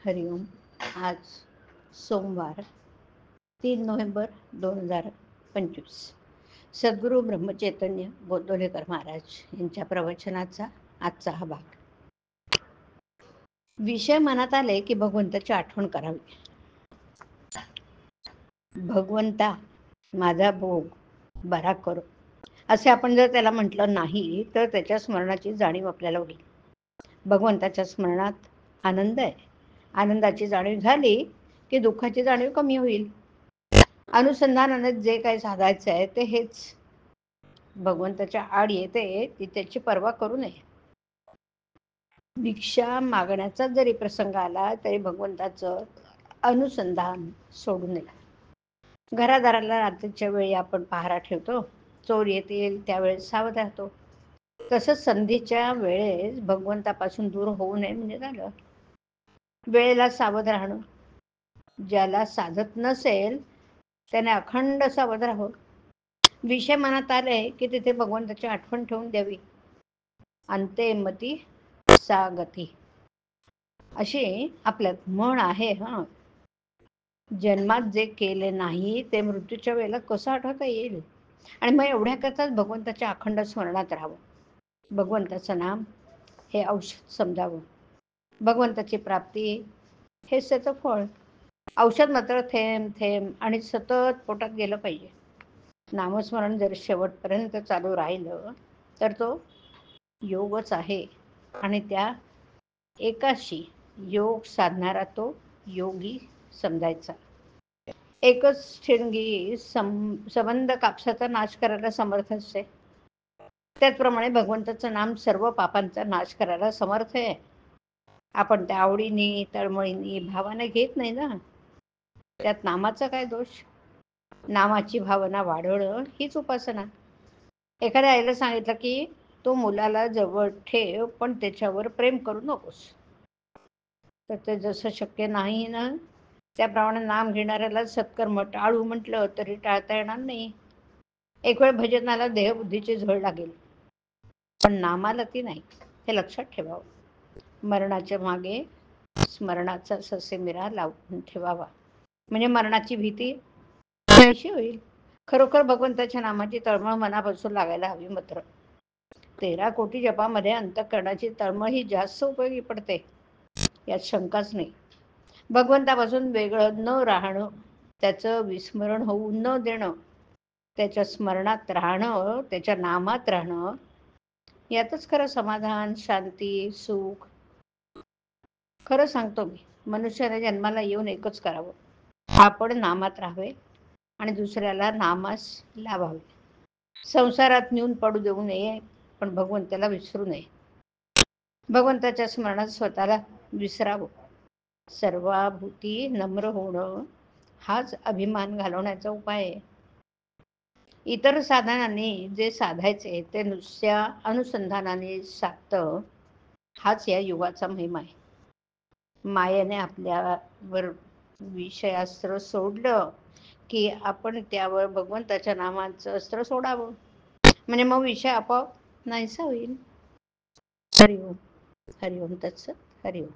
हरिओम. आज सोमवार 3 नोव्हेंबर 2025. सद्गुरू ब्रह्मचैतन्य गोंदवलेकर महाराज यांच्या प्रवचनाचा आजचा हा भाग. विषय मनात आले की भगवंताची आठवण करावी. भगवंता माझा भोग बरा करो असे आपण जर त्याला म्हटलं नाही तर त्याच्या स्मरणाची जाणीव आपल्याला होईल. भगवंताच्या स्मरणात आनंद आहे. आनंदाची जाणीव झाली की दुःखाची जाणीव कमी होईल. अनुसंधानाने जे काही साधायचं आहे ते हेच. भगवंताच्या आड येते ती त्याची पर्वा करू नये. भिक्षा मागण्याचा जरी प्रसंग आला तरी भगवंताचं अनुसंधान सोडू नये. घरादाराला रात्रीच्या वेळी आपण पहारा ठेवतो. चोर येतील त्यावेळेस सावध राहतो. तसंच संधीच्या वेळेस भगवंतापासून दूर होऊ नये म्हणजे झालं. वेळेला सावध राहणं. ज्याला साधत नसेल त्याने अखंड सावध राहावं. विषय मनात आले की तिथे भगवंताची आठवण ठेवून द्यावी. अंते मती सा गती अशी आपल्यात म्हण आहे. जन्मात जे केले नाही ते मृत्यूच्या वेळेला कसं आठवता येईल. आणि मग एवढ्याकरताच भगवंताच्या अखंड स्मरणात राहावं. भगवंताचं नाम हे औषध समजावं. भगवंताची प्राप्ती हेच त्याचं फळ. औषध मात्र थेंब थेंब आणि सतत पोटात गेलं पाहिजे. नामस्मरण जर शेवटपर्यंत चालू राहिलं तर तो योगच आहे. आणि त्या एकाशी योग साधणारा तो योगी समजायचा. एकच ठिणगी संबंध कापसाचा नाश करायला समर्थ असते. त्याचप्रमाणे भगवंताचं नाम सर्व पापांचा नाश करायला समर्थ आहे. आपण त्या आवडीने तळमळीने भावाने घेत नाही ना. त्यात नामाचा काय दोष. नामाची भावना वाढवणं हीच उपासना. एखाद्या आईला सांगितलं की तो मुलाला जवळ ठेव पण त्याच्यावर प्रेम करू नकोस, तर ते जसं शक्य नाही ना त्याप्रमाणे नाम घेणाऱ्याला सत्कर्म टाळू म्हटलं तरी टाळता येणार नाही. एक वेळ भजनाला देहबुद्धीची झळ लागेल पण नामाला ती नाही, हे लक्षात ठेवावं. मरणाच्या मागे स्मरणाचा ससेमिरा लावून ठेवावा म्हणजे मरणाची भीती नाहीशी होईल. खरोखर भगवंताच्या नामाची तळमळ मनापासून लागायला हवी. मात्र 13 कोटी जपामध्ये अंतःकरणाची तळमळ ही जास्त उपयोगी पडते, यात शंकाच नाही. भगवंतापासून वेगळं न राहणं, त्याचं विस्मरण होऊ न देणं, त्याच्या स्मरणात राहणं, त्याच्या नामात राहणं, यातच खरं समाधान, शांती, सुख. खरं सांगतो मी, मनुष्याने जन्माला येऊन एकच करावं. आपण नामात राहावे आणि दुसऱ्याला नामास लावावे. संसारात नेऊन पडू देऊ नये पण भगवंताला विसरू नये. भगवंताच्या स्मरणात स्वतःला विसरावं. सर्वाभूती नम्र होणं हाच अभिमान घालवण्याचा उपाय आहे. इतर साधनांनी जे साधायचे ते नुसत्या अनुसंधानाने साधतं, हाच या युगाचा महिमा आहे. मायेने आपल्यावर विषयास्त्र सोडलं की आपण त्यावर भगवंताच्या नामाचं अस्त्र सोडावं म्हणजे मग विषय आपोआप नाहीसा होईल. हरिओम. हरिओम तत्सत. हरिओम.